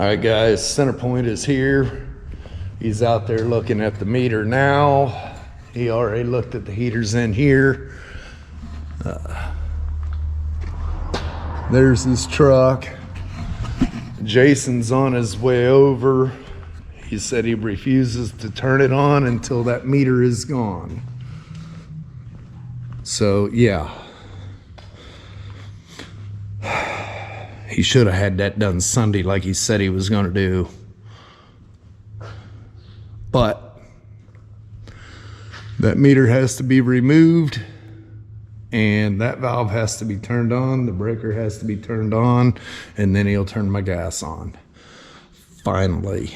right, guys, center point is here. He's out there looking at the meter now. He already looked at the heaters in here. There's his truck. Jason's on his way over. He said he refuses to turn it on until that meter is gone. So, yeah. He should have had that done Sunday like he said he was going to do. But that meter has to be removed, and that valve has to be turned on, the breaker has to be turned on, and then he'll turn my gas on. Finally.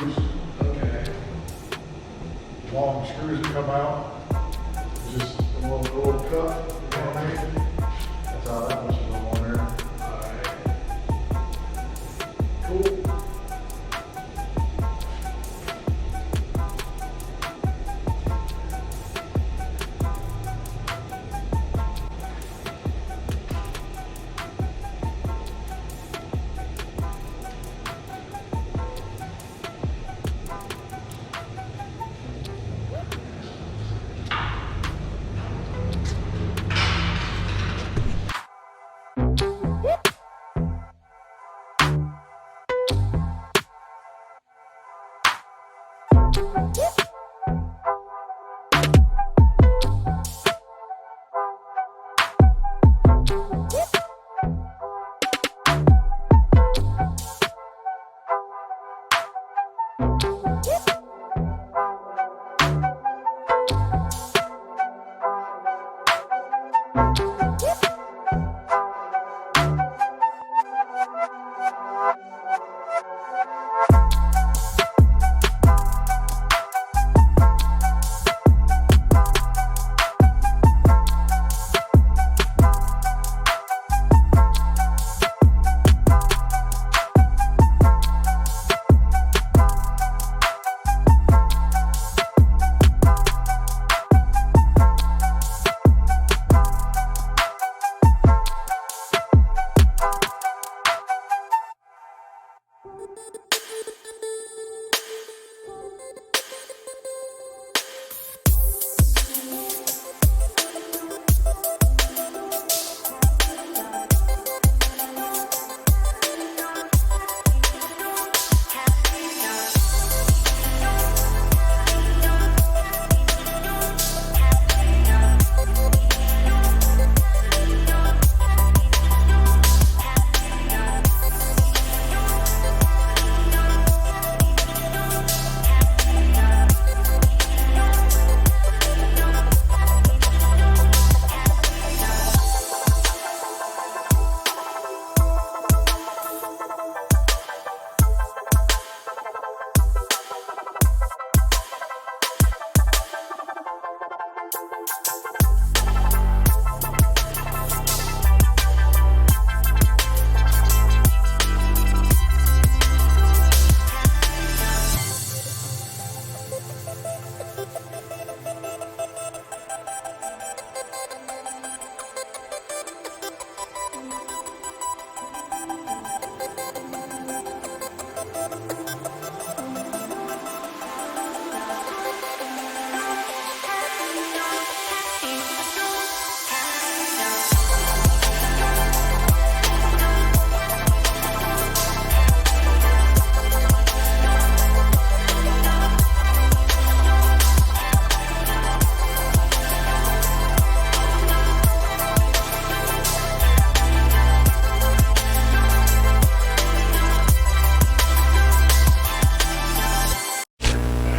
Okay. Long screws that come out. Just a little gold cup. You know what I mean? That's how that much is on there. Cool.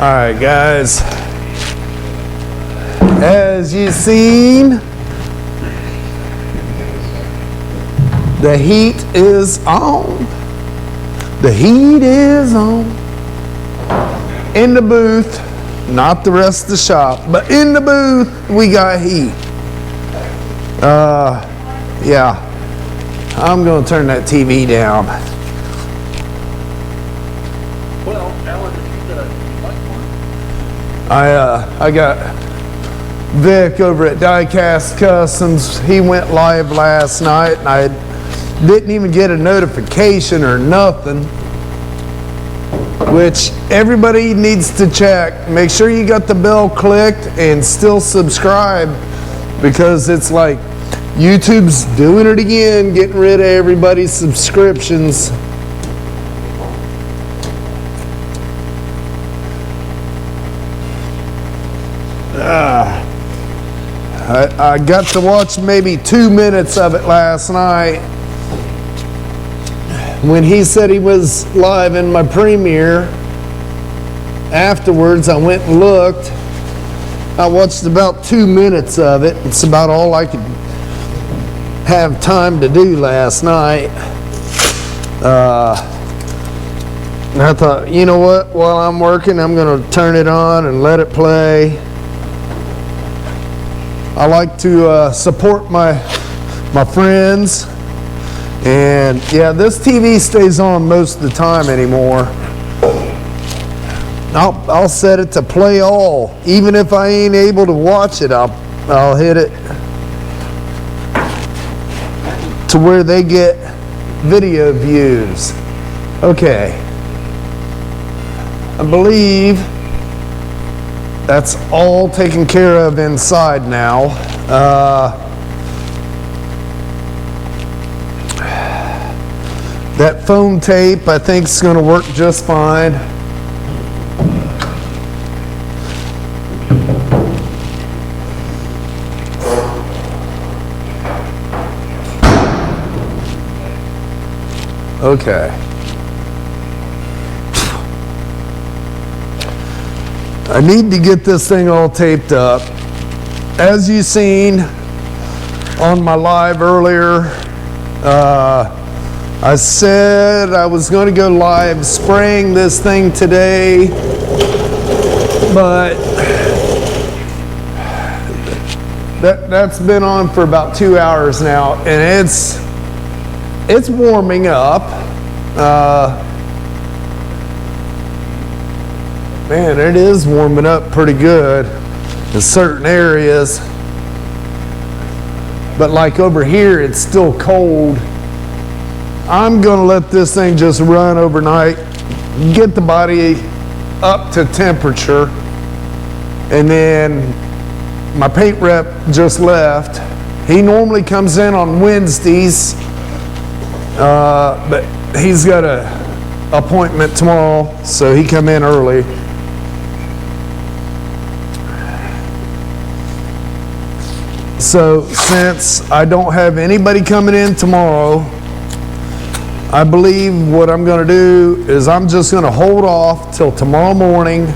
All right, guys, as you've seen, the heat is on. The heat is on. In the booth, not the rest of the shop, but in the booth, we got heat. Yeah, I'm gonna turn that TV down. Well, Alan, if you like one. I got Vic over at Diecast Customs. He went live last night, and I didn't even get a notification or nothing, which everybody needs to check. Make sure you got the bell clicked and still subscribe, because it's like YouTube's doing it again, getting rid of everybody's subscriptions. I got to watch maybe 2 minutes of it last night. When he said he was live in my premiere, afterwards I went and looked. I watched about 2 minutes of it. It's about all I could have time to do last night. And I thought, you know what, while I'm working, I'm gonna turn it on and let it play. I like to support my friends, and yeah, this TV stays on most of the time anymore. I'll set it to play all, even if I ain't able to watch it. I'll hit it to where they get video views. Okay, I believe that's all taken care of inside now. That foam tape I think is going to work just fine. Okay. I need to get this thing all taped up. As you've seen, on my live earlier. I said I was going to go live spraying this thing today, but that's been on for about 2 hours now, and it's warming up. Man, it is warming up pretty good in certain areas. But like over here, it's still cold. I'm gonna let this thing just run overnight, get the body up to temperature, and then my paint rep just left. He normally comes in on Wednesdays, but he's got an appointment tomorrow, so he come in early. So since I don't have anybody coming in tomorrow, I believe what I'm going to do is I'm just going to hold off till tomorrow morning.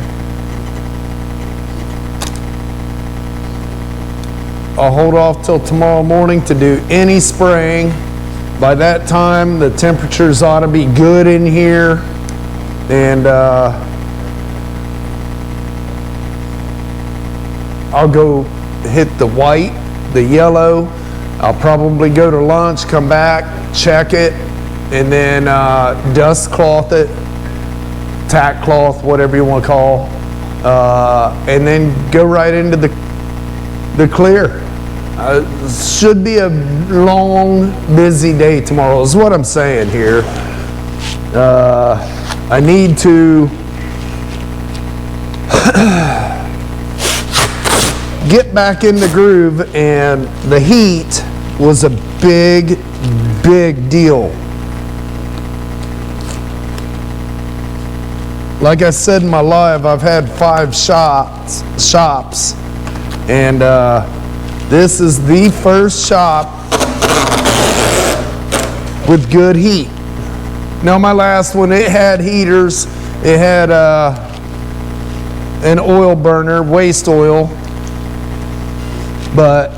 I'll hold off till tomorrow morning to do any spraying. By that time, the temperatures ought to be good in here. And I'll go hit the white, the yellow. I'll probably go to lunch, come back, check it, and then dust cloth it, tack cloth, whatever you want to call, and then go right into the clear. Should be a long, busy day tomorrow is what I'm saying here. I need to get back in the groove, and the heat was a big, big deal. Like I said in my live, I've had 5 shops, and this is the first shop with good heat. Now my last one, it had heaters, it had an oil burner, waste oil, but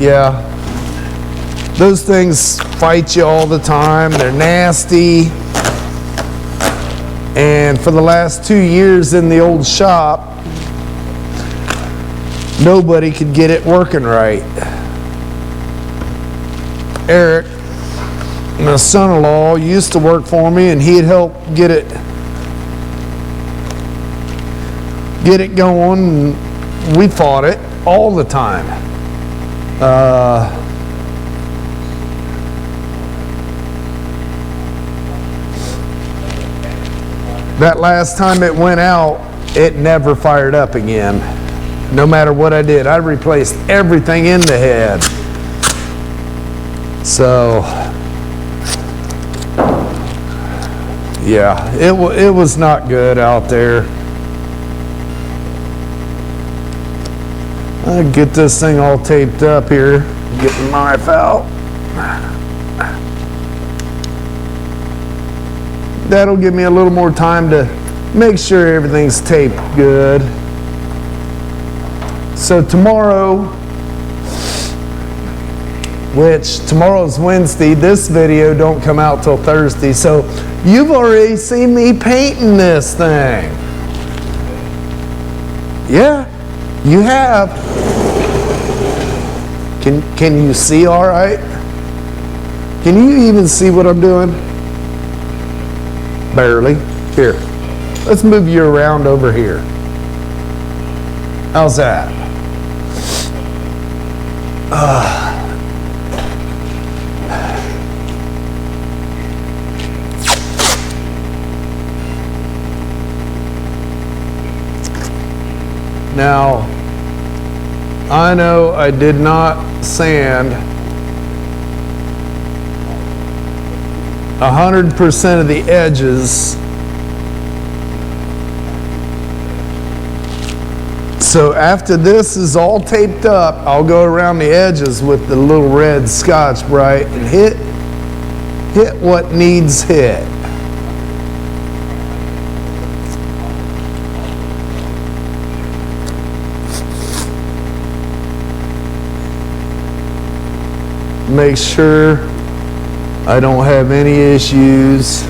yeah, those things fight you all the time. They're nasty. And for the last 2 years in the old shop, nobody could get it working right. Eric, my son-in-law, used to work for me, and he'd help get it going, and we fought it all the time. That last time it went out, it never fired up again. No matter what I did, I replaced everything in the head. So, yeah, it was not good out there. I'll get this thing all taped up here. Get the knife out. That'll give me a little more time to make sure everything's taped good. So tomorrow, which tomorrow's Wednesday, this video don't come out till Thursday. So you've already seen me painting this thing. Yeah, you have. Can you see all right? Can you even see what I'm doing? Barely. Here, let's move you around over here. How's that? Now, I know I did not sand 100% of the edges. So after this is all taped up, I'll go around the edges with the little red Scotch Brite and hit what needs hit. make sure I don't have any issues.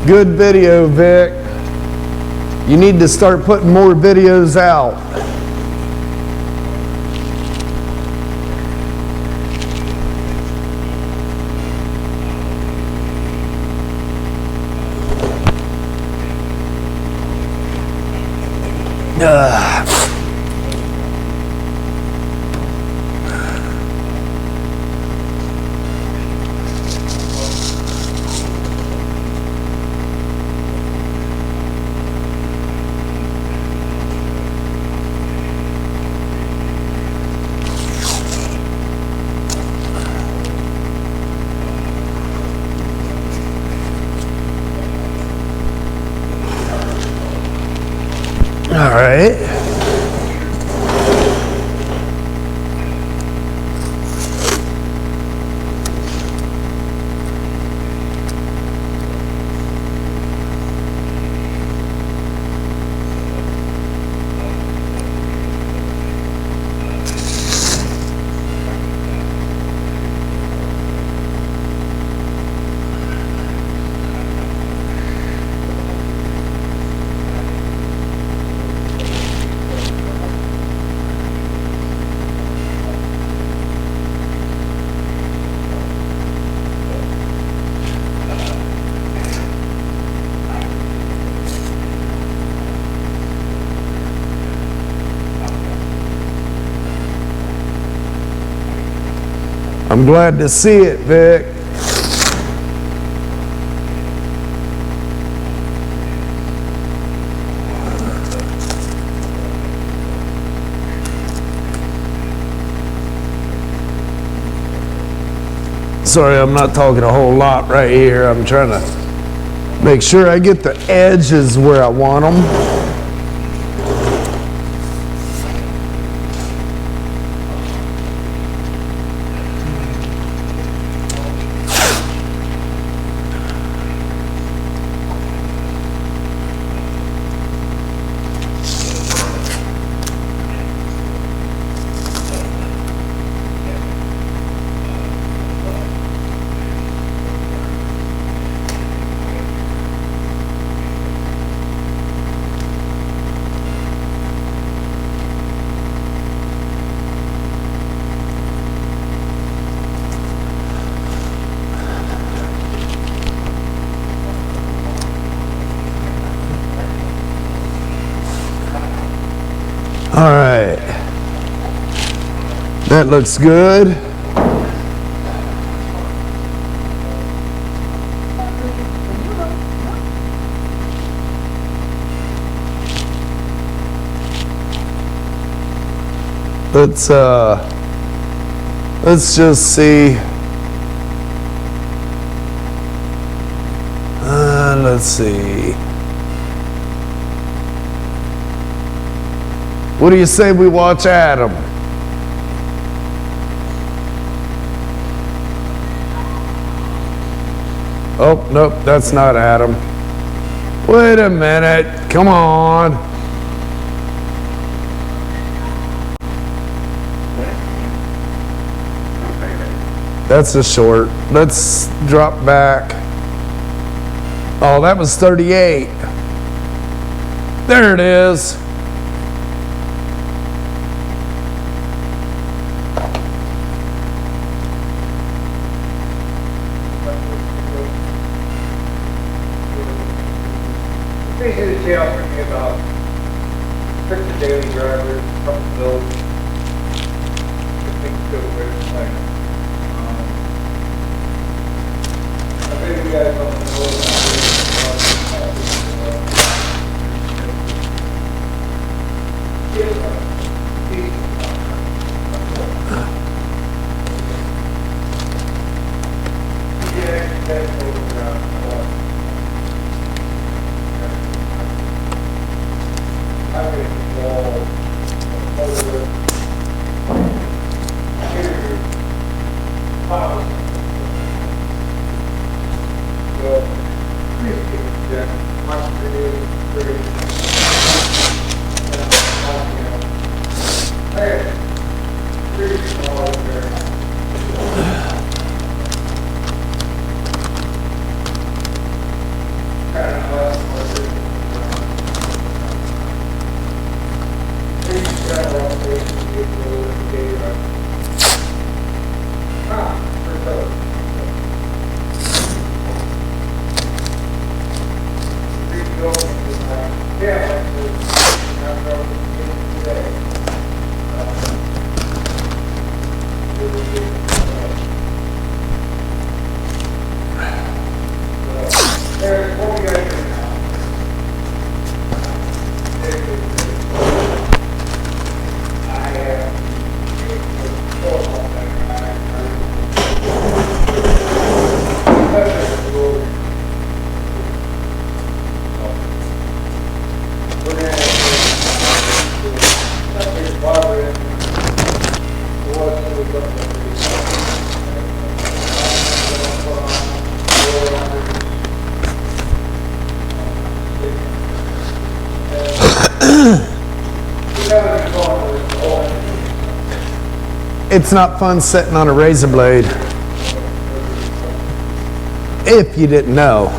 Good video, Vic. You need to start putting more videos out. All right. I'm glad to see it, Vic. Sorry, I'm not talking a whole lot right here. I'm trying to make sure I get the edges where I want them. All right, that looks good. Let's just see. Let's see. What do you say we watch Adam? Oh, nope, that's not Adam. Wait a minute, come on. That's a short. Let's drop back. Oh, that was 38. There it is. Basically, the jail for me about restricted daily drivers, couple bills, if things go the way it's planned. I think you guys don't know It's not fun sitting on a razor blade. If you didn't know.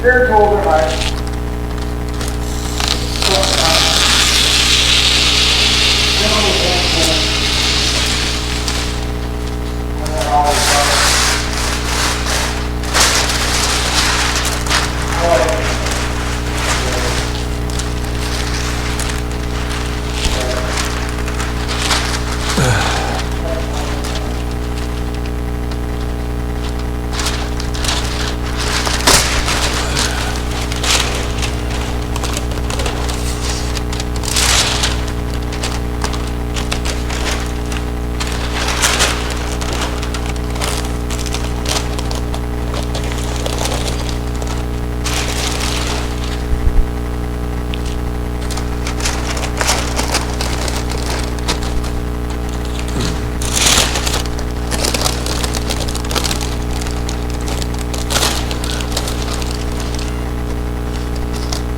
Here's overnight.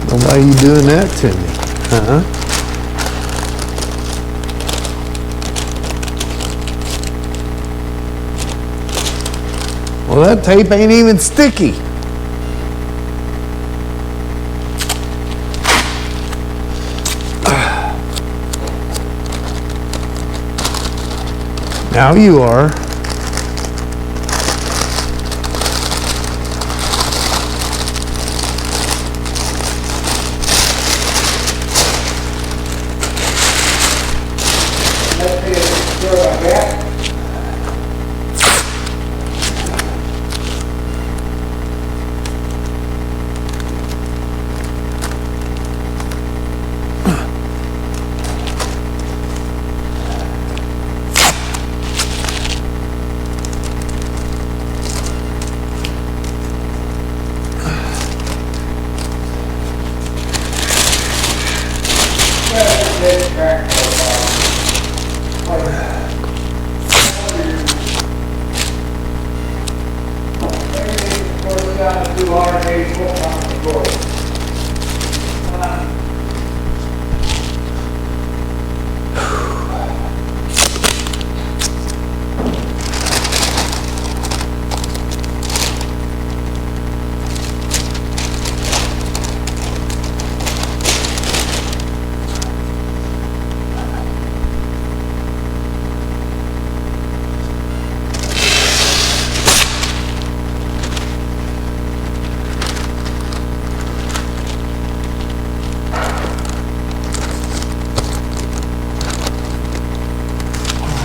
Well, why are you doing that to me? Huh? Well, that tape ain't even sticky. Now you are. Let's see if it's like that.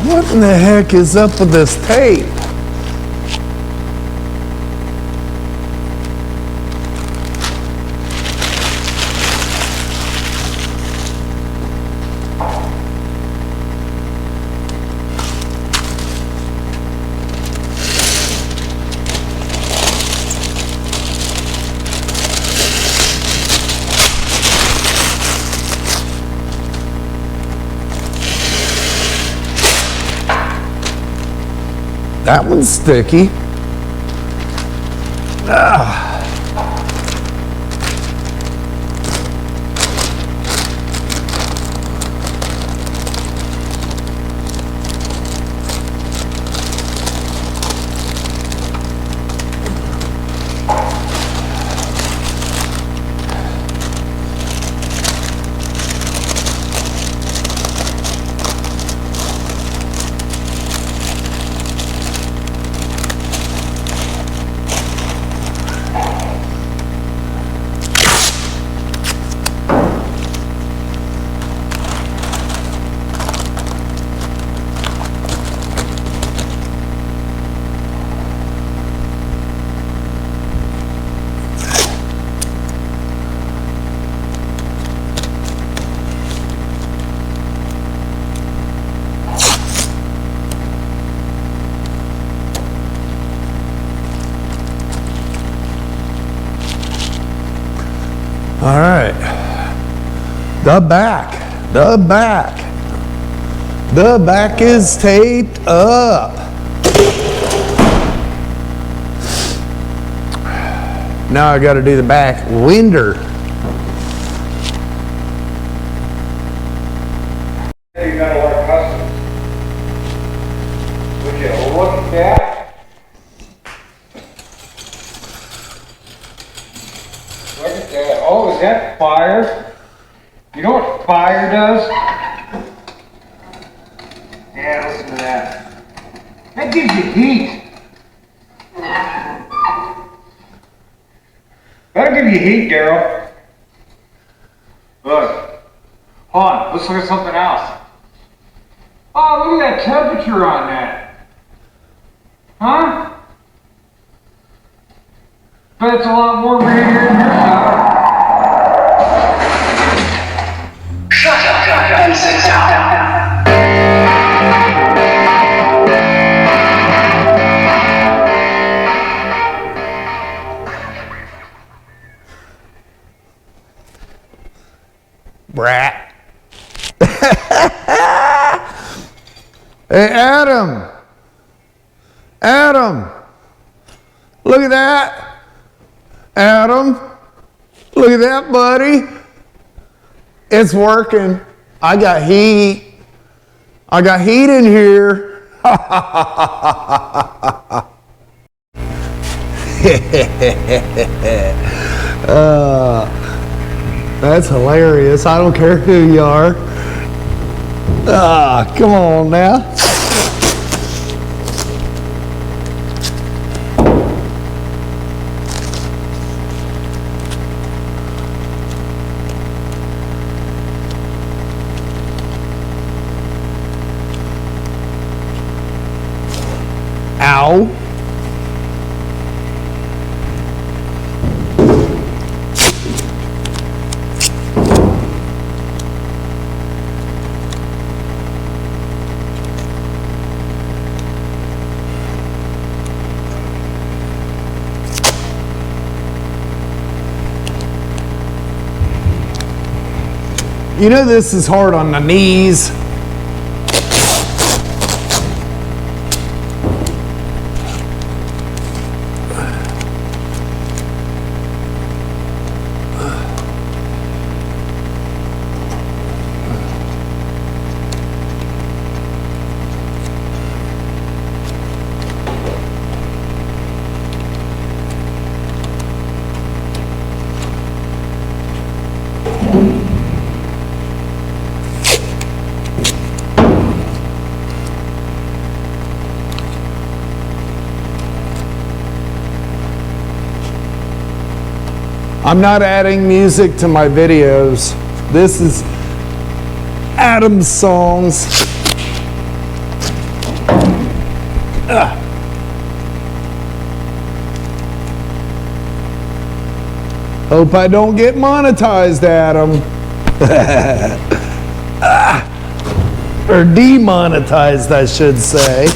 What in the heck is up with this tape? That one's sticky. Ah. All right, the back is taped up. Now I got to do the back winder. You got a lot of customs. Would you look at that? Look at that. Oh, is that fire? You know what fire does? Yeah, listen to that. That gives you heat. That'll give you heat, Daryl. Look. Hold on, let's look at something else. Oh, look at that temperature on that. Huh? But it's a lot warmer in here than your house. Shut up and sit down. Brat. Hey, Adam. Adam. Look at that. Adam. Look at that, buddy. It's working. I got heat. I got heat in here. That's hilarious. I don't care who you are. Come on now. Ow. You know this is hard on the knees. I'm not adding music to my videos. This is Adam's songs. Hope I don't get monetized, Adam. Or demonetized, I should say.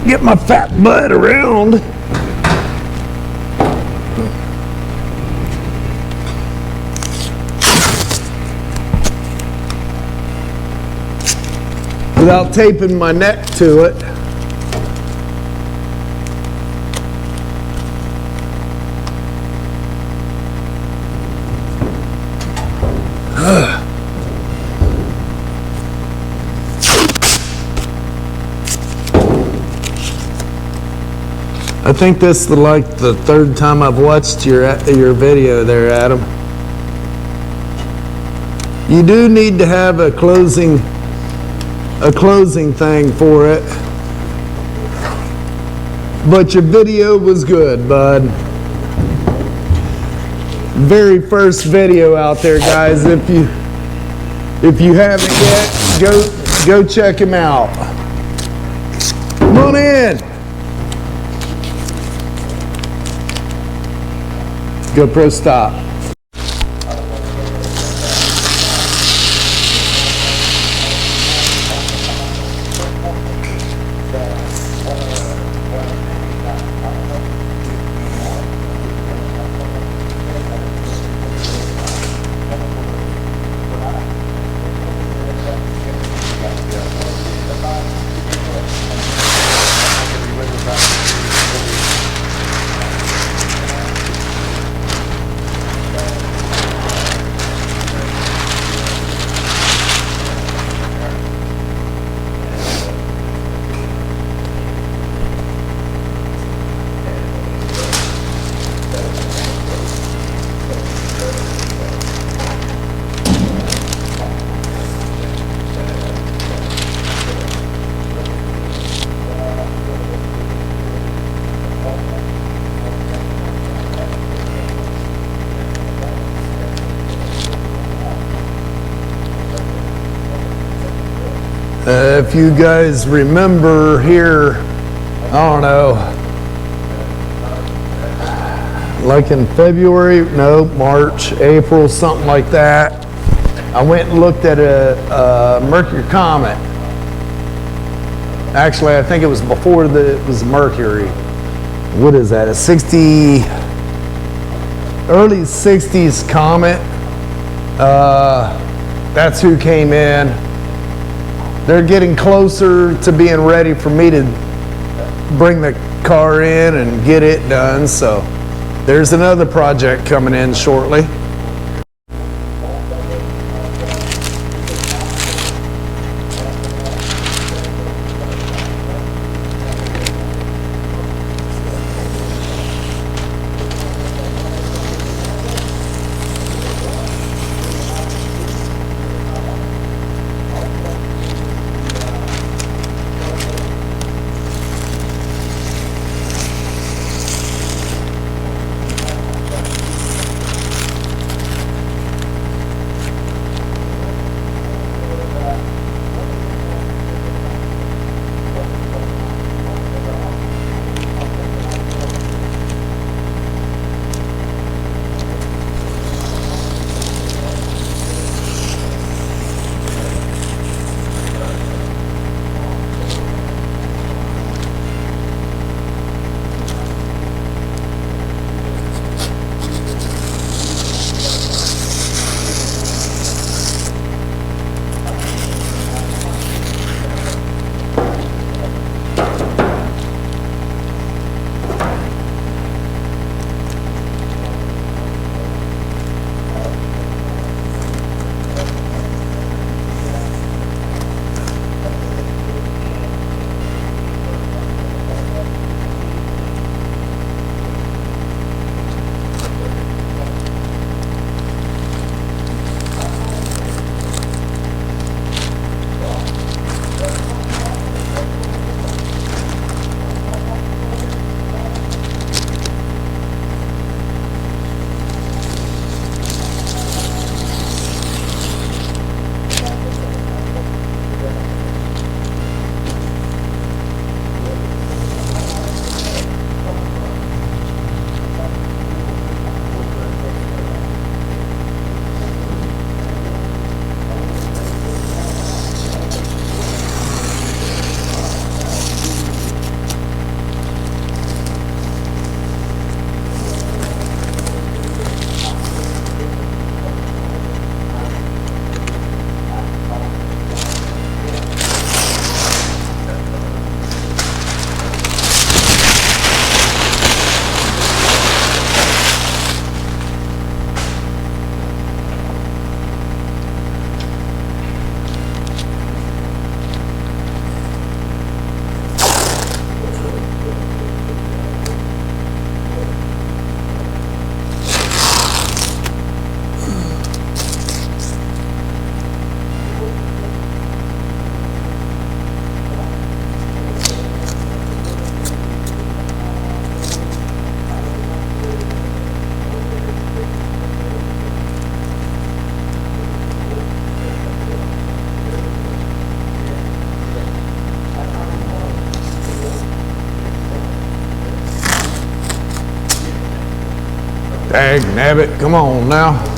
Get my fat butt around. Without taping my neck to it. I think this is like the third time I've watched your video there, Adam. You do need to have a closing thing for it. But your video was good, bud. Very first video out there, guys. If you haven't yet, go check him out. Come on in. GoPro stop. If you guys remember here, I don't know, like in February, no, March, April, something like that, I went and looked at a Mercury Comet. Actually, I think it was before it was Mercury. What is that, a early 60s Comet? That's who came in. They're getting closer to being ready for me to bring the car in and get it done. So there's another project coming in shortly. Dag nabbit, come on now.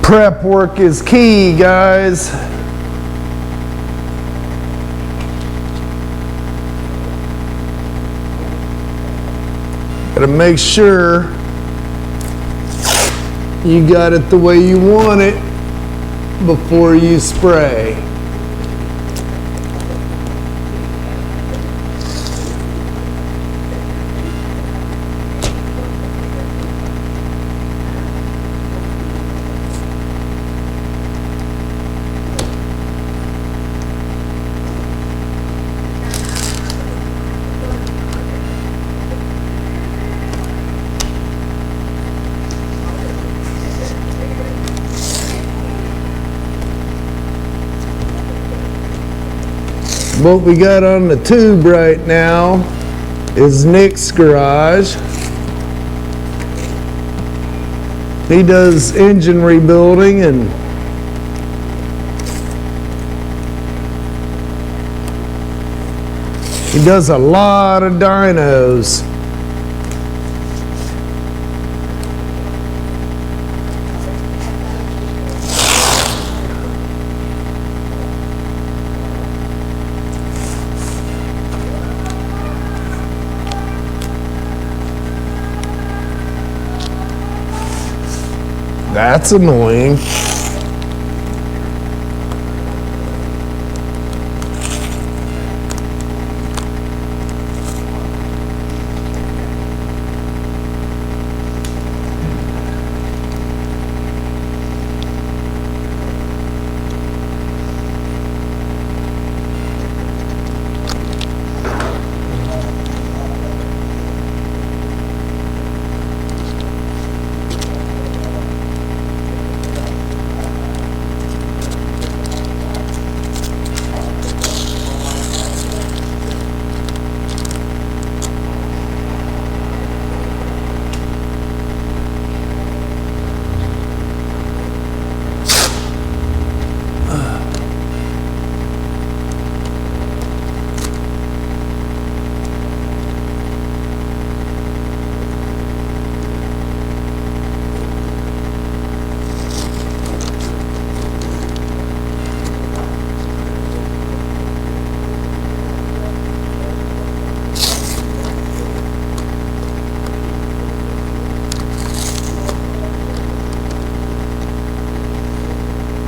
Prep work is key, guys. Gotta make sure you got it the way you want it before you spray. What we got on the tube right now is Nick's garage. He does engine rebuilding and he does a lot of dynos. That's annoying.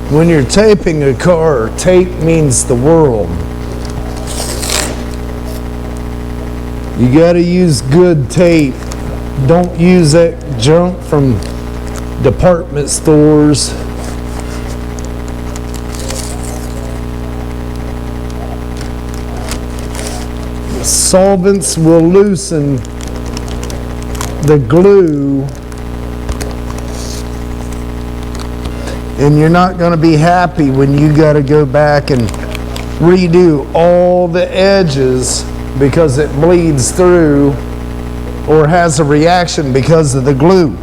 When you're taping a car, tape means the world. You gotta use good tape. Don't use that junk from department stores. Solvents will loosen the glue, and you're not going to be happy when you got to go back and redo all the edges because it bleeds through or has a reaction because of the glue.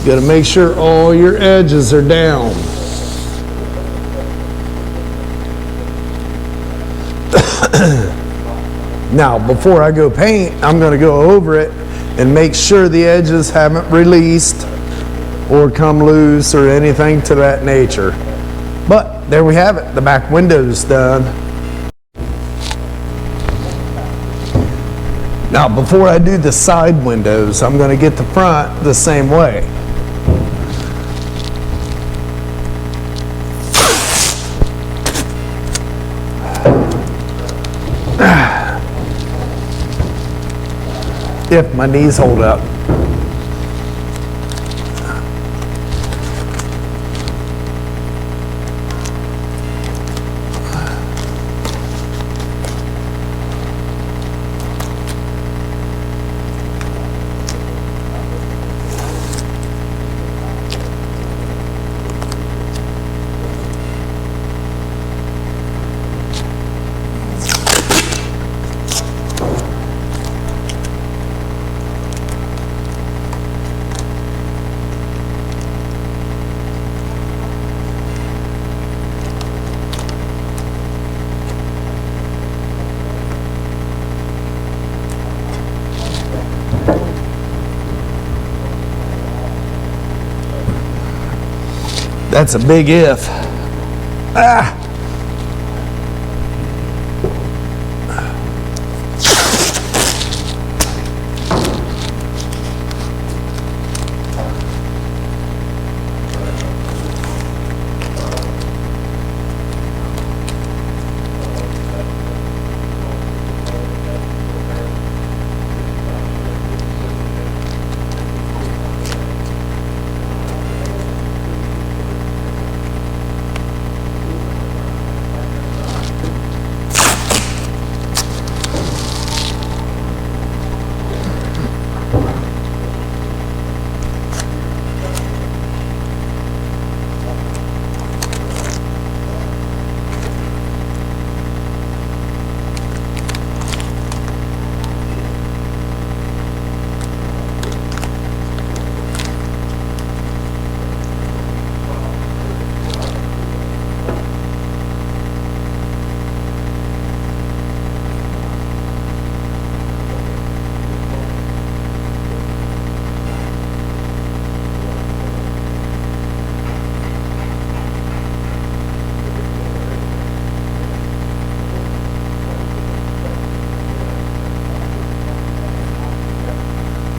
You got to make sure all your edges are down. Now, before I go paint, I'm going to go over it and make sure the edges haven't released or come loose or anything to that nature. But there we have it. The back window's done. Now, before I do the side windows, I'm going to get the front the same way. if my knees hold up. That's a big if. Ah!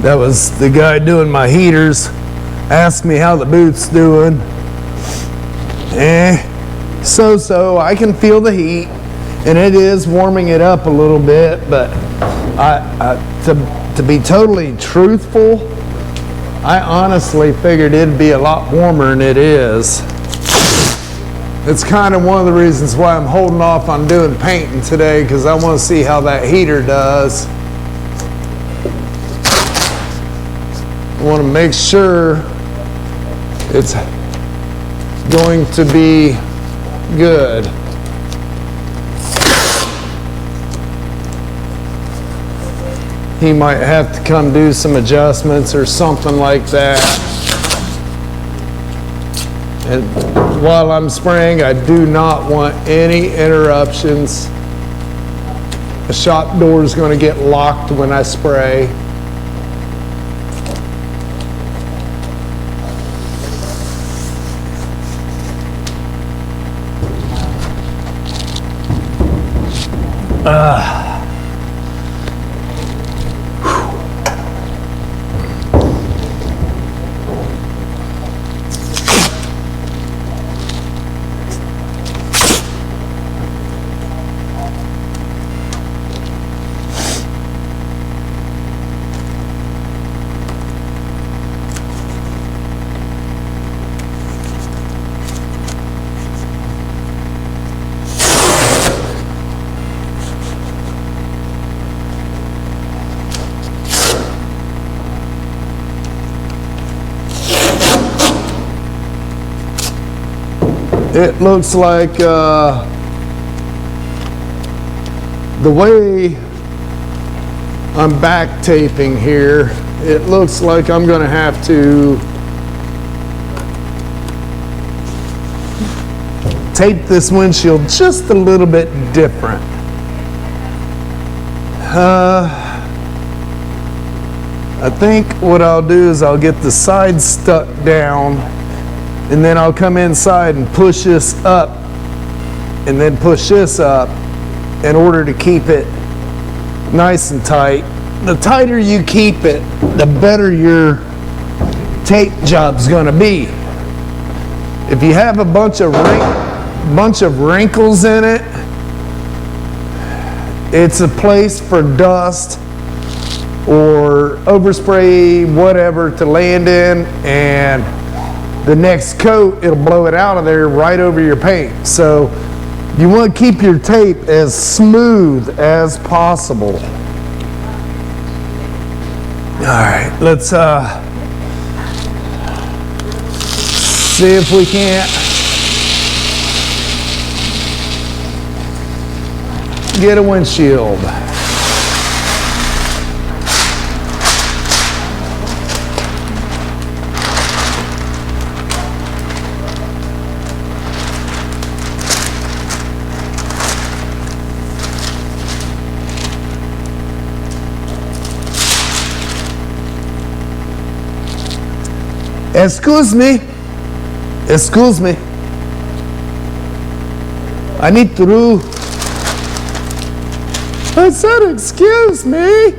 That was the guy doing my heaters. Asked me how the boot's doing. So I can feel the heat, and it is warming it up a little bit. But to be totally truthful, I honestly figured it'd be a lot warmer than it is. It's kind of one of the reasons why I'm holding off on doing painting today, because I want to see how that heater does. I want to make sure it's going to be good. He might have to come do some adjustments or something like that. And while I'm spraying, I do not want any interruptions. The shop door is going to get locked when I spray. It looks like the way I'm back taping here, it looks like I'm going to have to tape this windshield just a little bit different. I think what I'll do is I'll get the sides stuck down, and then I'll come inside and push this up and then push this up in order to keep it nice and tight. The tighter you keep it, the better your tape job's going to be. If you have a bunch of wrinkles in it, it's a place for dust or overspray whatever to land in, and the next coat, it'll blow it out of there right over your paint. So you want to keep your tape as smooth as possible. All right, let's see if we can't get a windshield. Excuse me. Excuse me. I need to. I said, excuse me.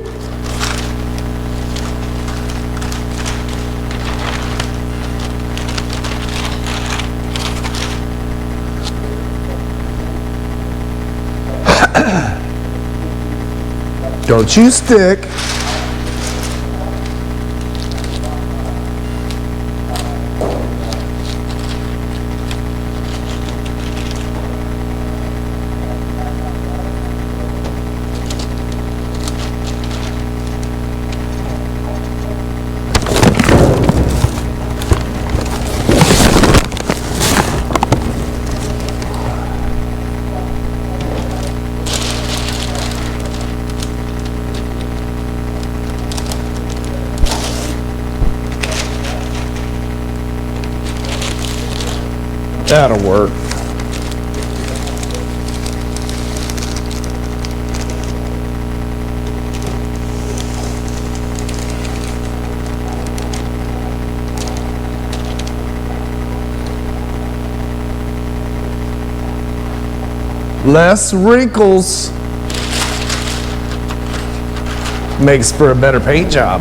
Don't you stick. That'll work. Less wrinkles makes for a better paint job.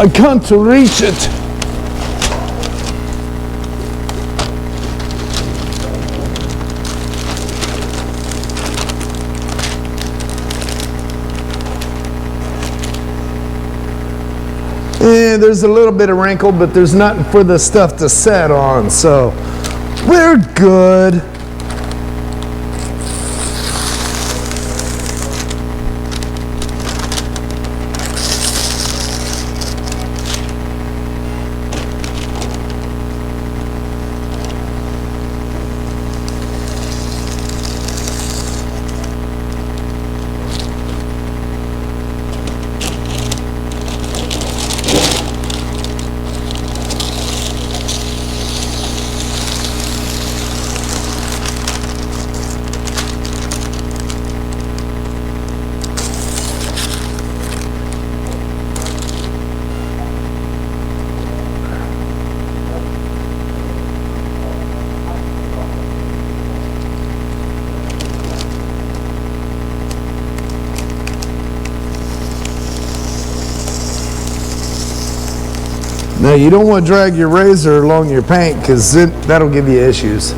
I can't reach it. And there's a little bit of wrinkle, but there's nothing for the stuff to set on, so we're good. Now you don't want to drag your razor along your paint because that'll give you issues.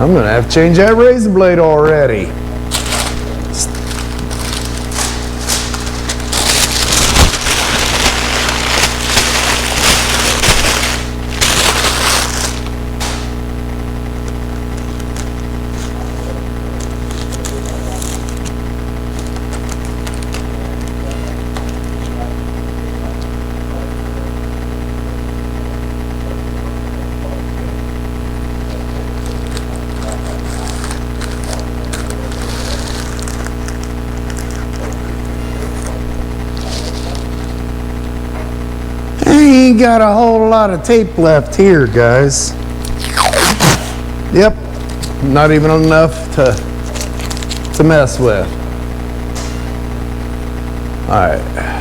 I'm gonna have to change that razor blade already. Ain't got a whole lot of tape left here, guys. Yep, not even enough to mess with. All right.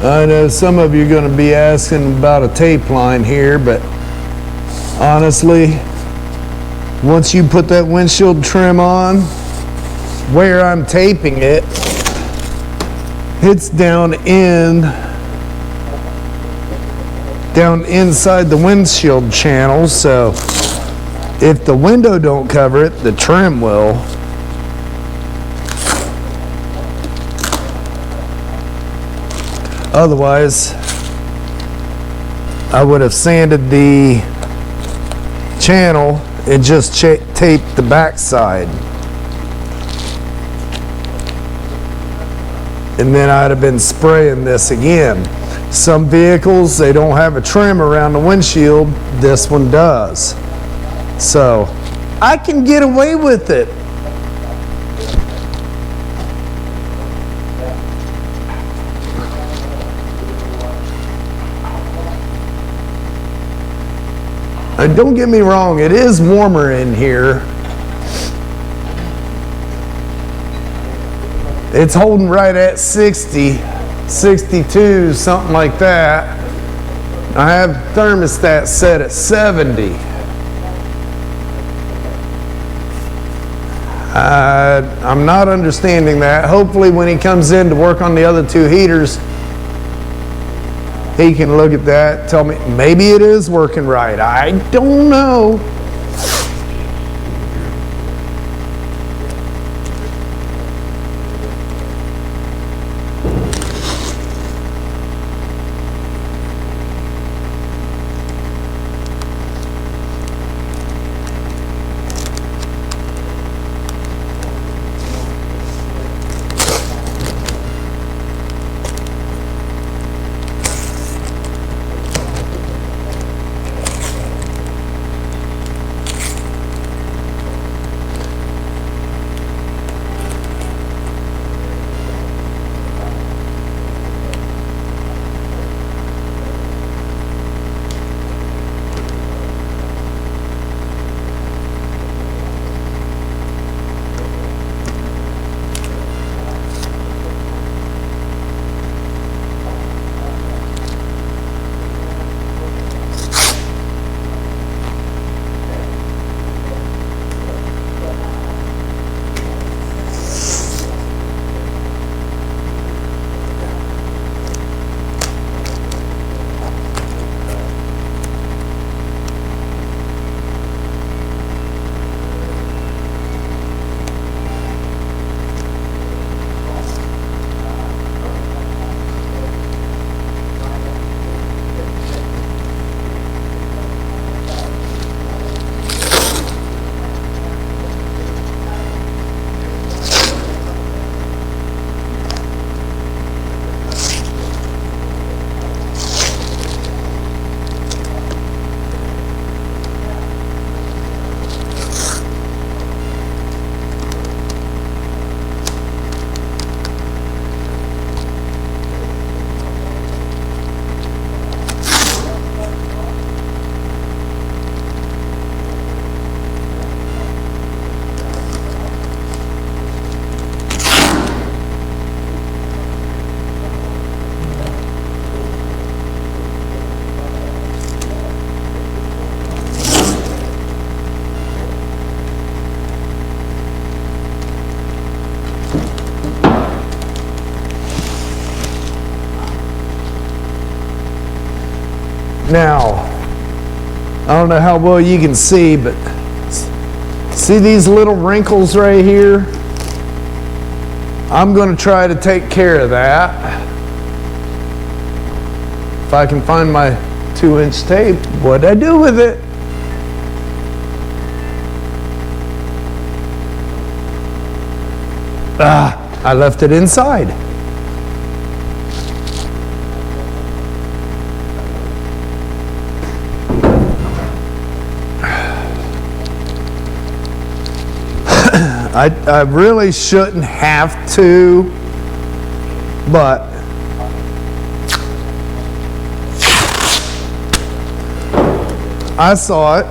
I know some of you are going to be asking about a tape line here, but honestly, once you put that windshield trim on, where I'm taping it, it's down inside the windshield channel, so if the window don't cover it, the trim will. Otherwise, I would have sanded the channel and just taped the back side. And then I'd have been spraying this again. Some vehicles, they don't have a trim around the windshield. This one does. So, I can get away with it. Don't get me wrong, it is warmer in here. It's holding right at 60, 62, something like that. I have thermostat set at 70. I'm not understanding that. Hopefully when he comes in to work on the other two heaters, he can look at that, tell me, maybe it is working right. I don't know. Now, I don't know how well you can see, but see these little wrinkles right here? I'm going to try to take care of that. If I can find my 2-inch tape, what'd I do with it? I left it inside. I really shouldn't have to, but I saw it.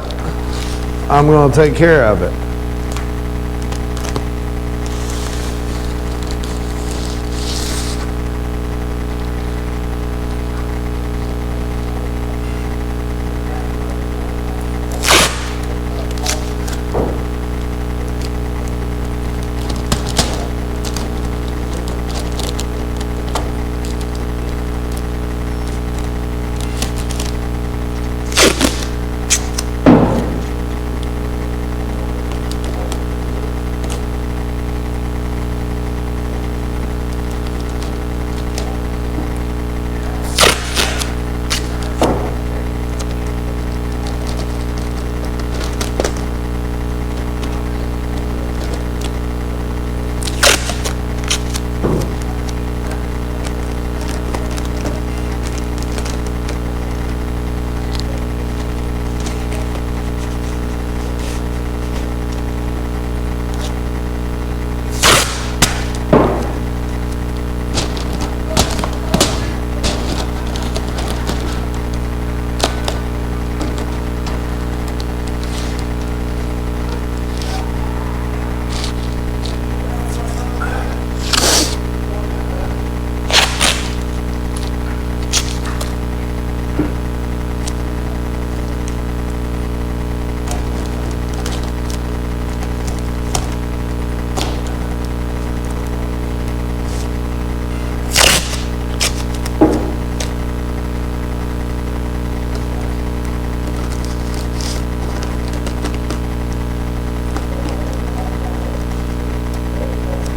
I'm going to take care of it.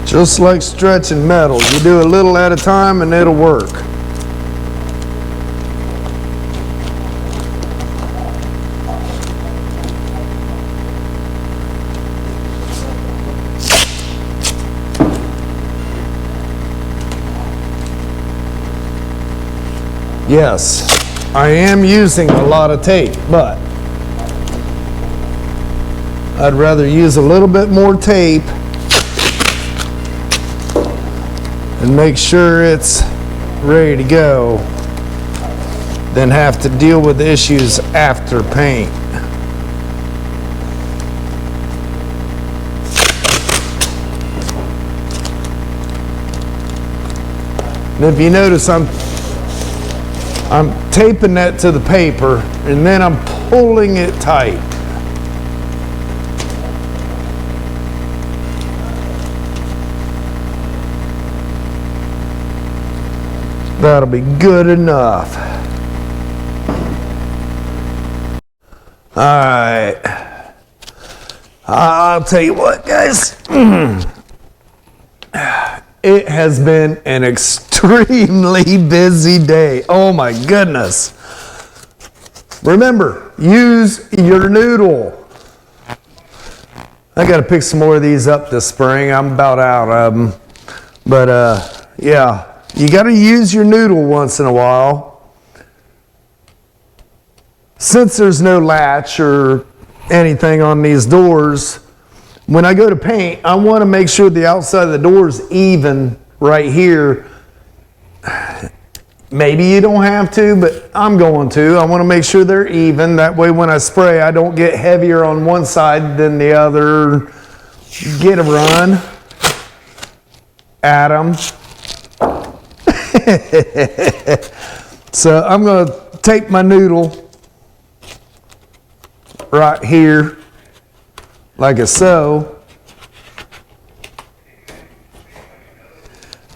Just like stretching metal, you do a little at a time and it'll work. Yes, I am using a lot of tape, but I'd rather use a little bit more tape and make sure it's ready to go than have to deal with issues after paint. And if you notice, I'm taping that to the paper and then I'm pulling it tight. That'll be good enough. All right. I'll tell you what, guys. It has been an extremely busy day. Oh my goodness. Remember, use your noodle. I got to pick some more of these up this spring. I'm about out of them. But yeah. You got to use your noodle once in a while. Since there's no latch or anything on these doors, when I go to paint, I want to make sure the outside of the door is even right here. Maybe you don't have to, but I'm going to. I want to make sure they're even. That way when I spray, I don't get heavier on one side than the other. Get a run at them. So I'm going to tape my noodle right here like so.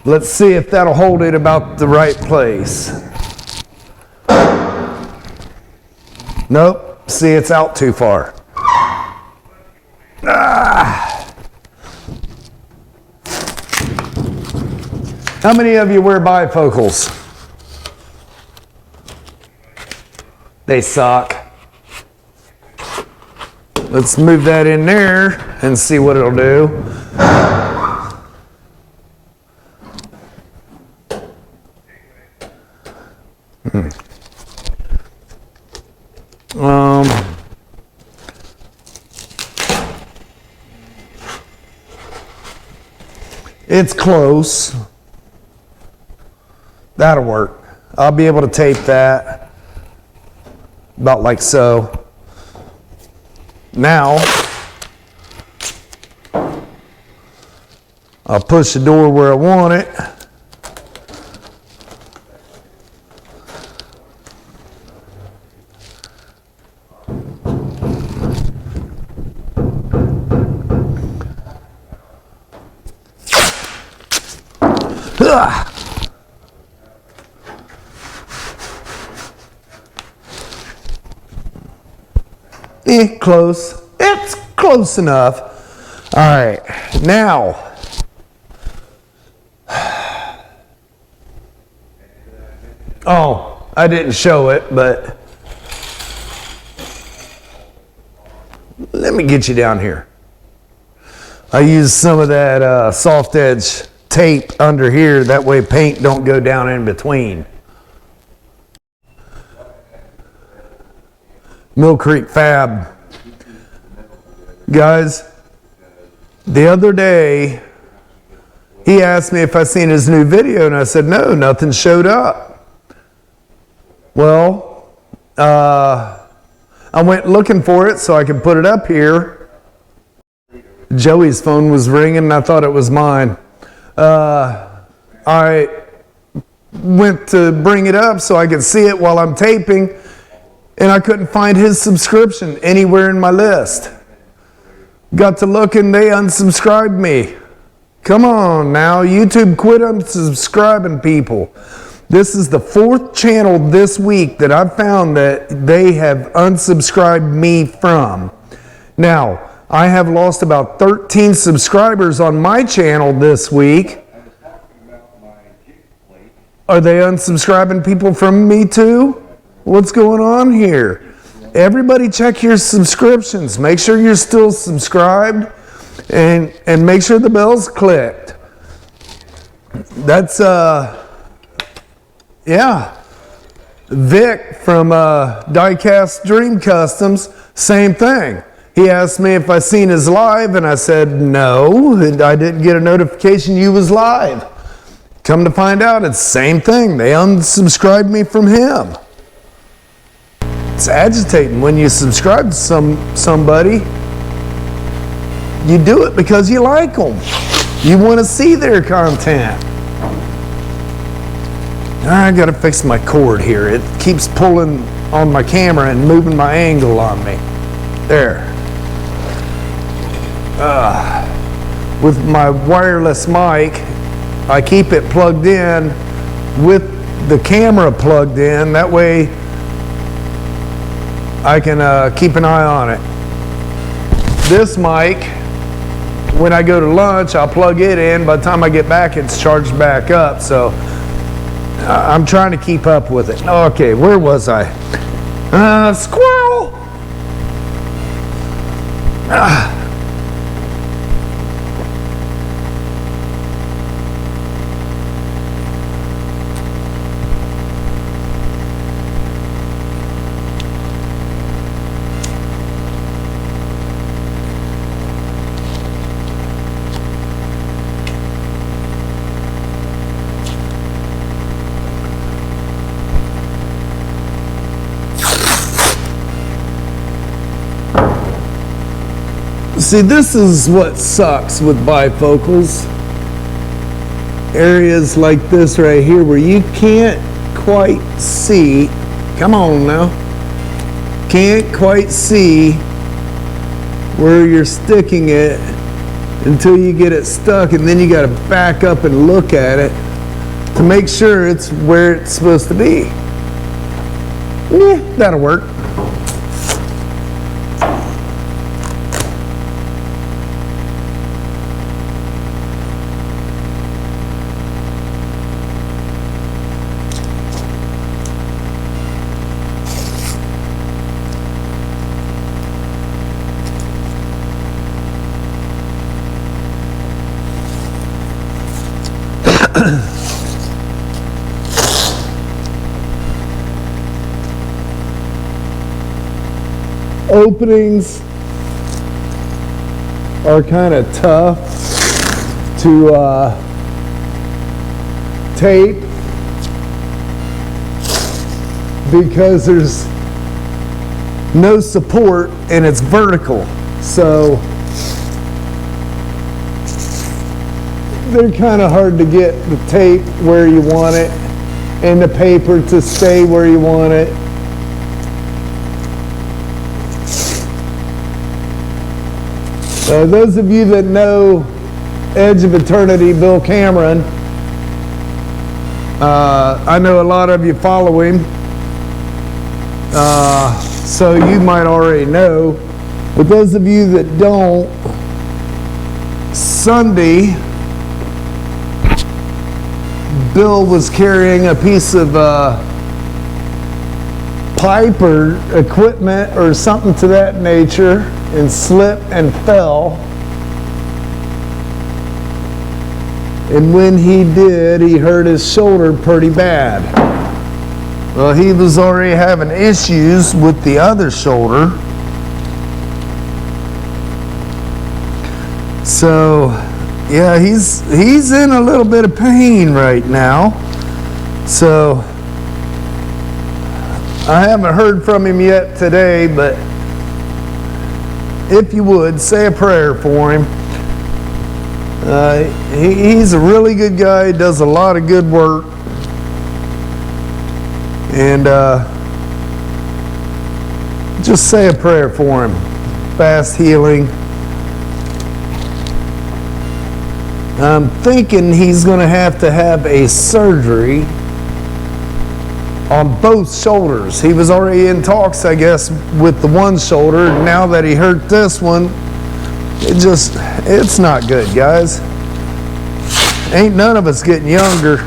Let's see if that'll hold it about the right place. Nope. See, it's out too far. Ah. How many of you wear bifocals? They suck. Let's move that in there and see what it'll do. It's close. That'll work. I'll be able to tape that about like so. Now, I'll push the door where I want it. Close. It's close enough. All right, now oh, I didn't show it, but let me get you down here. I use some of that soft edge tape under here, that way paint don't go down in between. Mill Creek Fab. Guys, the other day, he asked me if I seen his new video, and I said, no, nothing showed up. Well, I went looking for it so I could put it up here. Joey's phone was ringing, and I thought it was mine. I went to bring it up so I could see it while I'm taping, and I couldn't find his subscription anywhere in my list. Got to looking, they unsubscribed me. Come on now, YouTube, quit unsubscribing people. This is the 4th channel this week that I've found that they have unsubscribed me from. Now, I have lost about 13 subscribers on my channel this week. Are they unsubscribing people from me too? What's going on here? Everybody check your subscriptions. Make sure you're still subscribed and make sure the bell's clicked. That's, yeah. Vic from Diecast Dream Customs, same thing. He asked me if I seen his live, and I said no, and I didn't get a notification you was live. Come to find out, it's the same thing. They unsubscribed me from him. It's agitating when you subscribe to somebody. You do it because you like them. You want to see their content. I gotta fix my cord here. It keeps pulling on my camera and moving my angle on me. There. With my wireless mic, I keep it plugged in with the camera plugged in. That way I can keep an eye on it. This mic, when I go to lunch, I'll plug it in. By the time I get back, it's charged back up. So I'm trying to keep up with it. Okay, where was I? Squirrel! See, this is what sucks with bifocals. Areas like this right here where you can't quite see. Come on now. Can't quite see where you're sticking it until you get it stuck, and then you got to back up and look at it to make sure it's where it's supposed to be. Yeah, that'll work. Openings are kind of tough to tape because there's no support and it's vertical. So they're kind of hard to get the tape where you want it and the paper to stay where you want it. Those of you that know Edge of Eternity, Bill Cameron, I know a lot of you follow him, so you might already know. But those of you that don't, Sunday, Bill was carrying a piece of pipe or equipment or something to that nature and slipped and fell. And when he did, he hurt his shoulder pretty bad. Well, he was already having issues with the other shoulder. So, yeah, he's in a little bit of pain right now. So, I haven't heard from him yet today, but if you would, say a prayer for him. He's a really good guy, does a lot of good work. And just say a prayer for him. Fast healing. I'm thinking he's going to have a surgery on both shoulders. He was already in talks, I guess, with the one shoulder. Now that he hurt this one, it's not good, guys. Ain't none of us getting younger.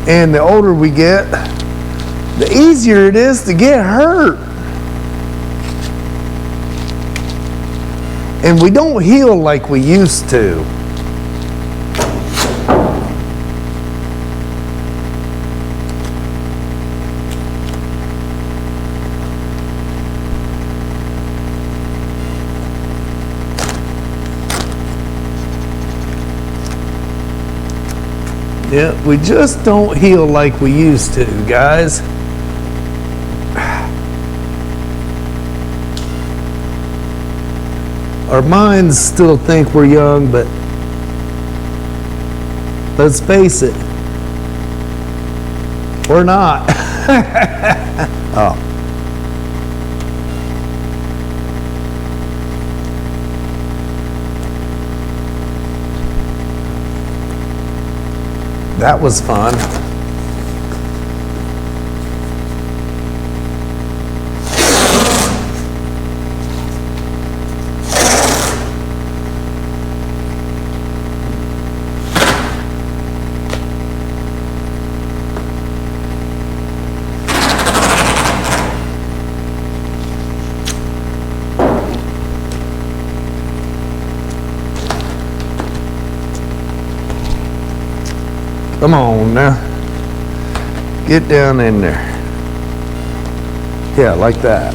And the older we get, the easier it is to get hurt. And we don't heal like we used to. Yeah, we just don't heal like we used to, guys. Our minds still think we're young, but let's face it, we're not. Oh. That was fun. Come on now. Get down in there. Yeah, like that.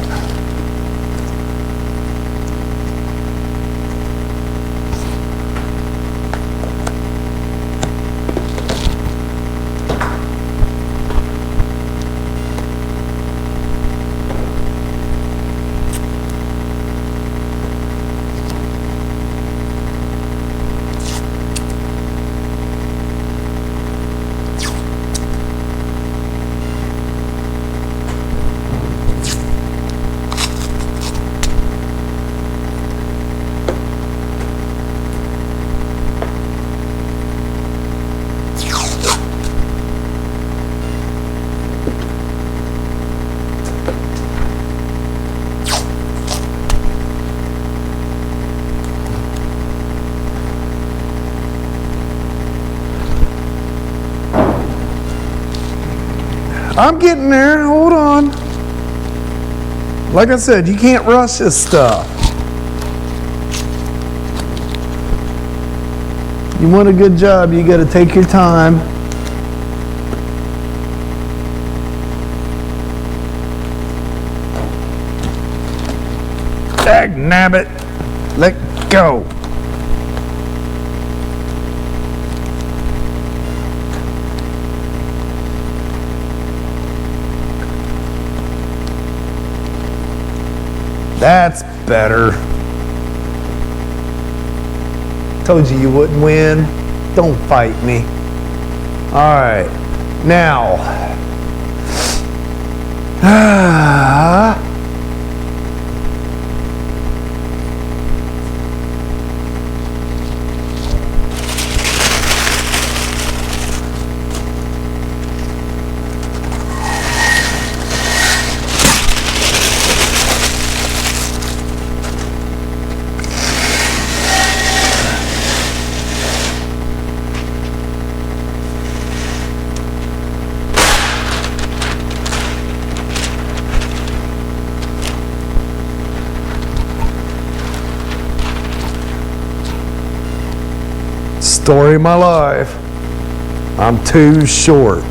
I'm getting there, hold on. Like I said, you can't rush this stuff. You want a good job, you got to take your time. Dagnabbit, let go. That's better. Told you wouldn't win. Don't fight me. All right, now. Story of my life. I'm too short.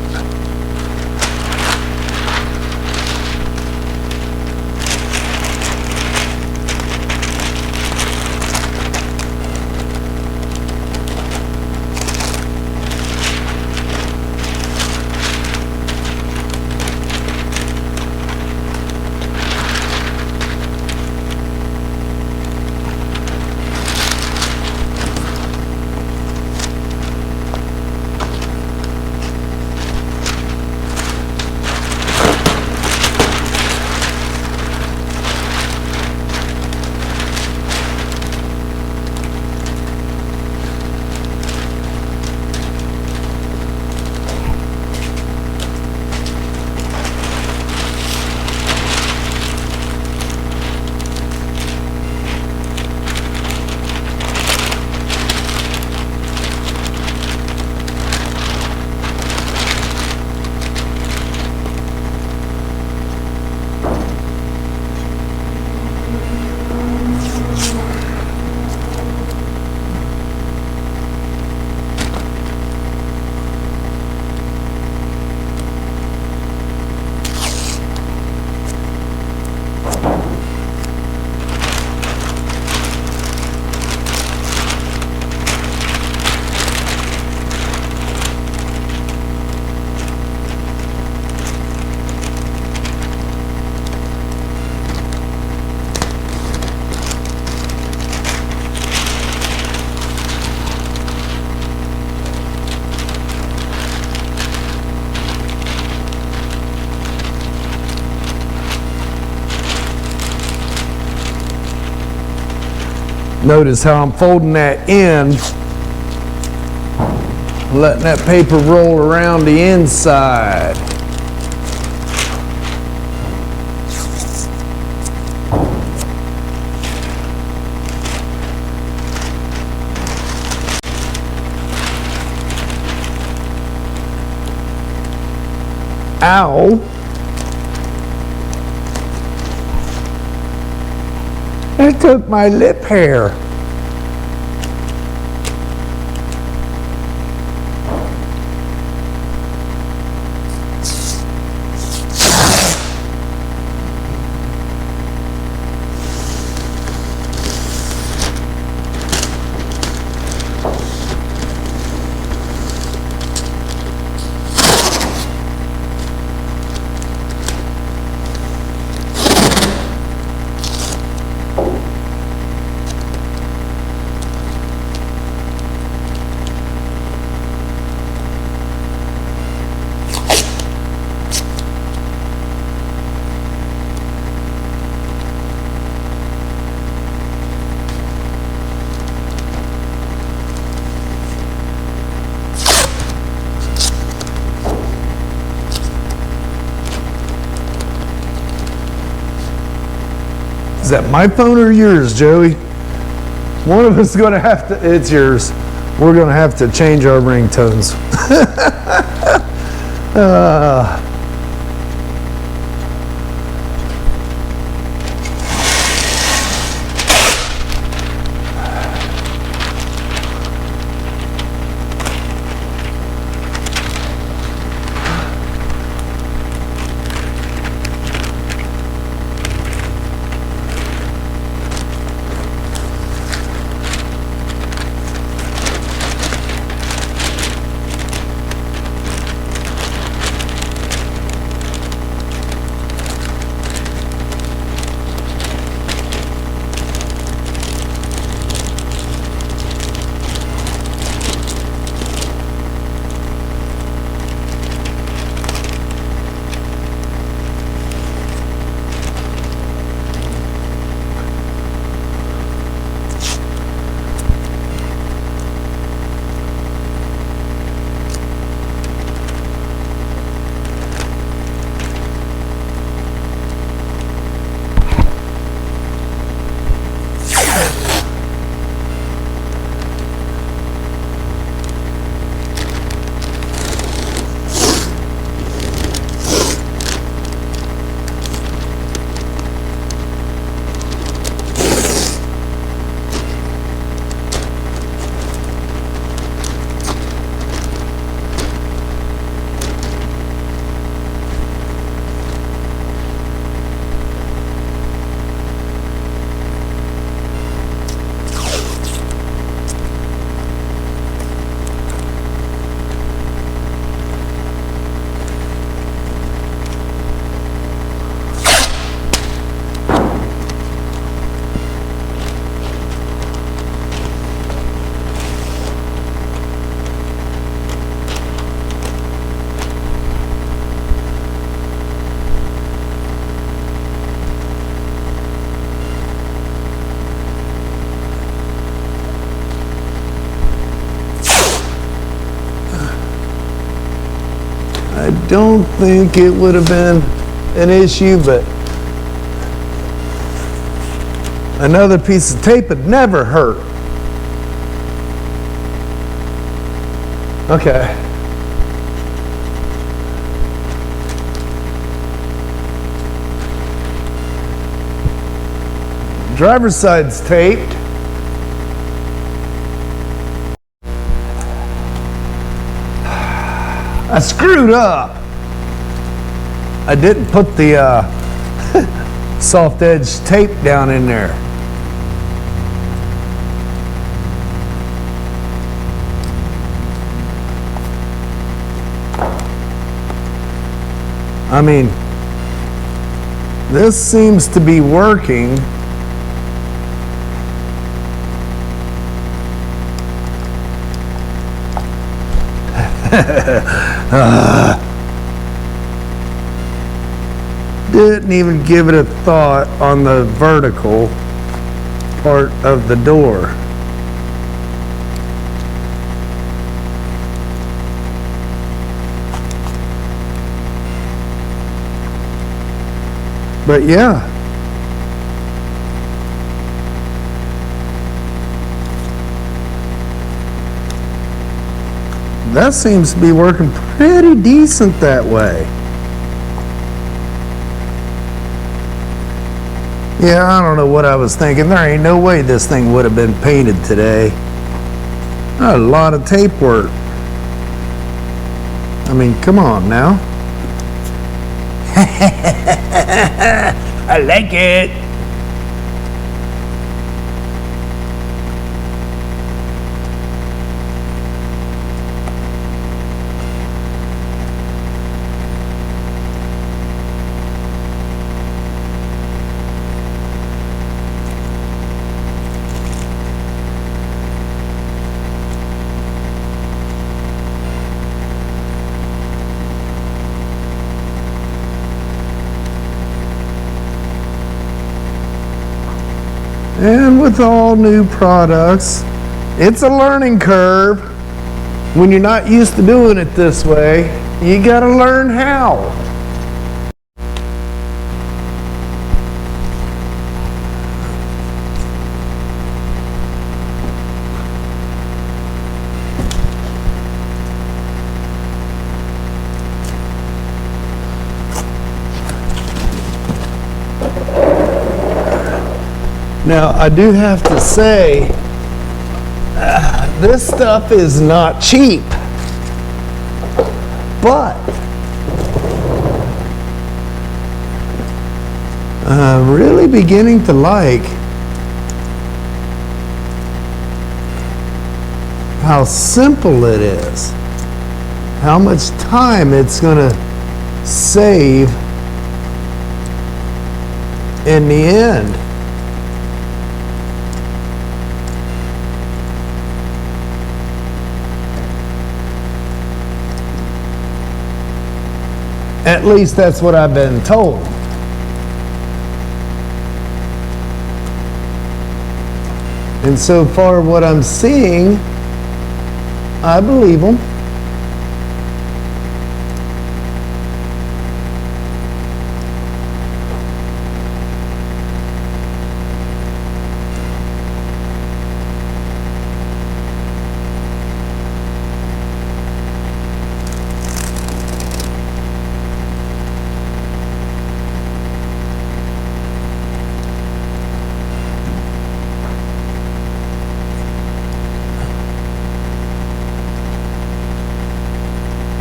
Notice how I'm folding that in, letting that paper roll around the inside. Ow. It took my lip hair. Is that my phone or yours, Joey? One of us is gonna have to, it's yours. We're gonna have to change our ringtones. don't think it would have been an issue, but another piece of tape would never hurt. Okay. Driver's side's taped. I screwed up. I didn't put the soft edge tape down in there. I mean, this seems to be working. Didn't even give it a thought on the vertical part of the door. But yeah. That seems to be working pretty decent that way. Yeah, I don't know what I was thinking. There ain't no way this thing would have been painted today. A lot of tape work. I mean, come on now. I like it. And with all new products, it's a learning curve. When you're not used to doing it this way, you gotta learn how. Now, I do have to say, this stuff is not cheap, but I'm really beginning to like how simple it is, how much time it's going to save in the end. At least that's what I've been told. And so far what I'm seeing, I believe them.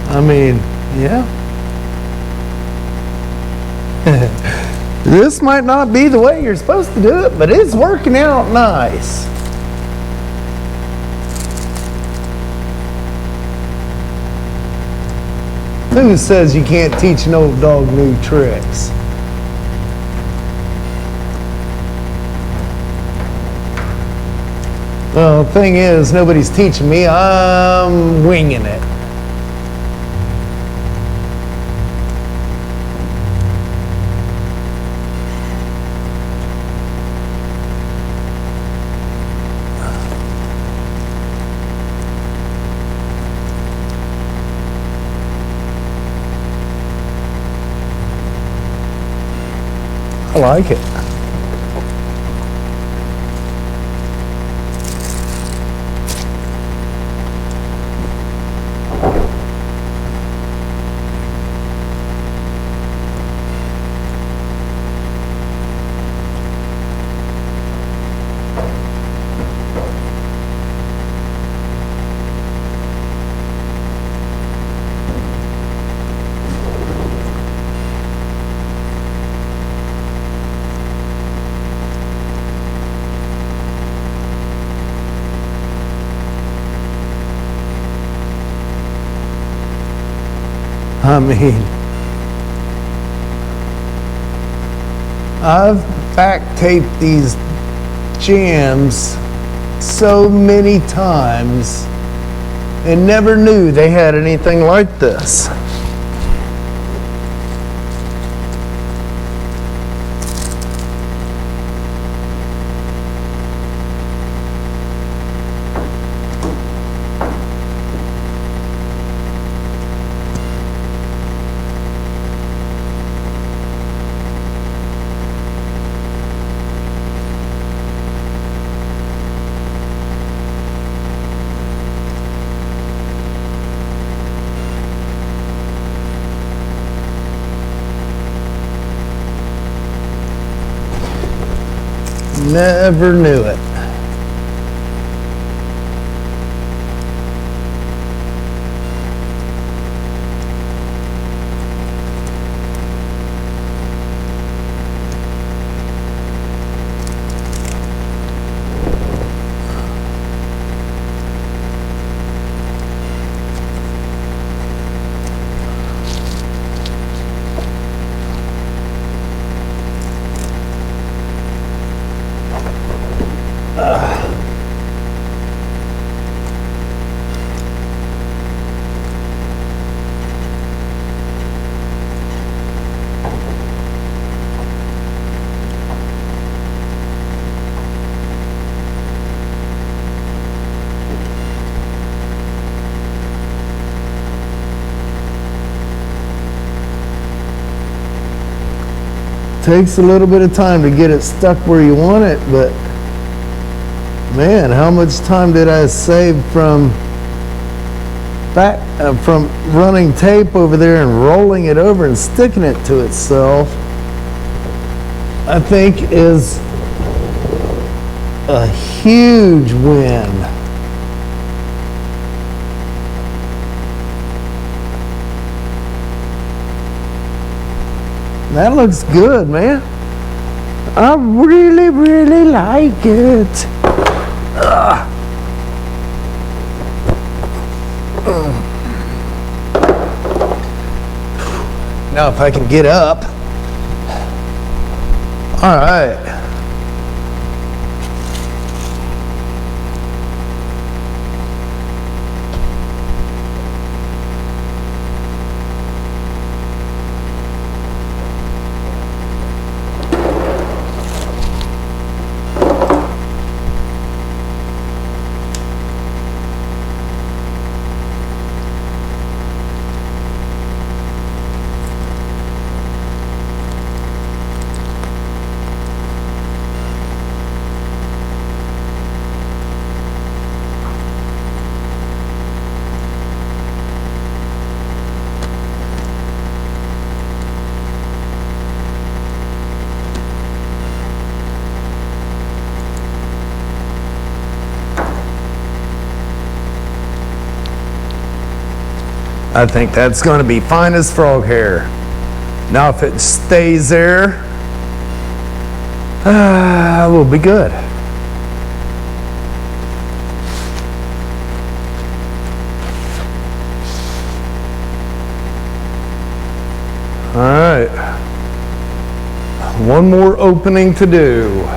I mean, yeah. This might not be the way you're supposed to do it, but it's working out nice. Who says you can't teach an old dog new tricks? Well, the thing is, nobody's teaching me. I'm winging it. like it. I mean, I've back taped these jams so many times and never knew they had anything like this. Never knew it. Takes a little bit of time to get it stuck where you want it, but man, how much time did I save from running tape over there and rolling it over and sticking it to itself, I think is a huge win. That looks good, man. I really, really like it. Now if I can get up. All right. I think that's going to be fine as frog hair. Now if it stays there, we'll be good. All right. One more opening to do.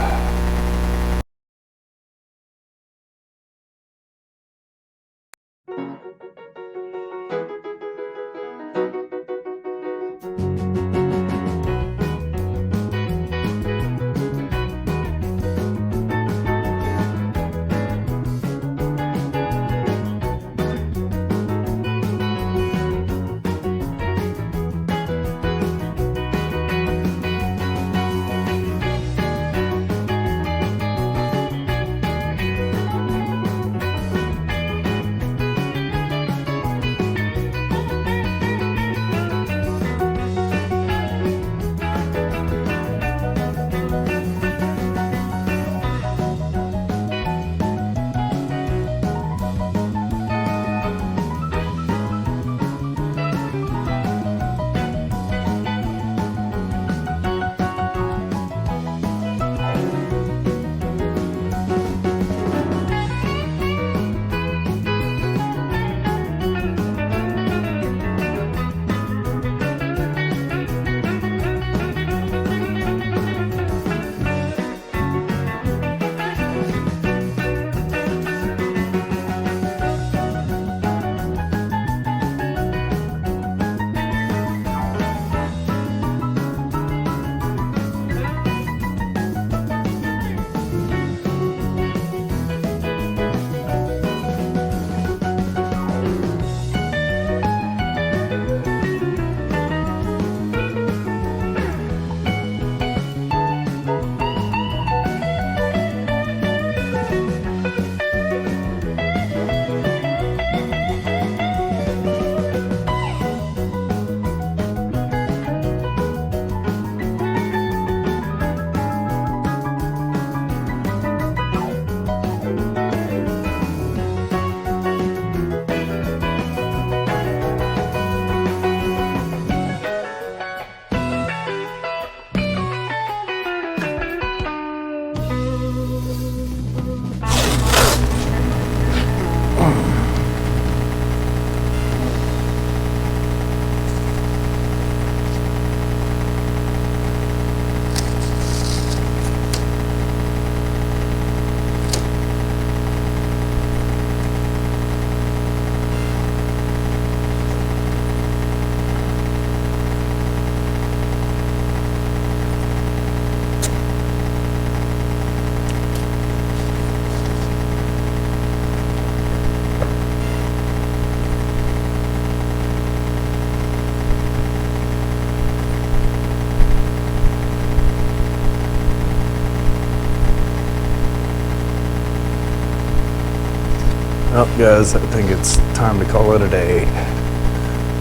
Well, guys, I think it's time to call it a day.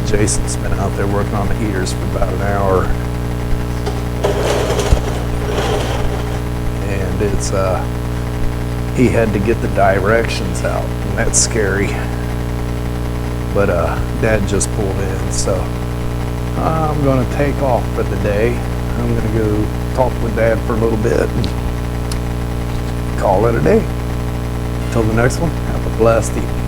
Jason's been out there working on the heaters for about an hour. And it's, he had to get the directions out, and that's scary. But, Dad just pulled in, so I'm gonna take off for the day. I'm gonna go talk with Dad for a little bit and call it a day. Till the next one, have a blessed evening.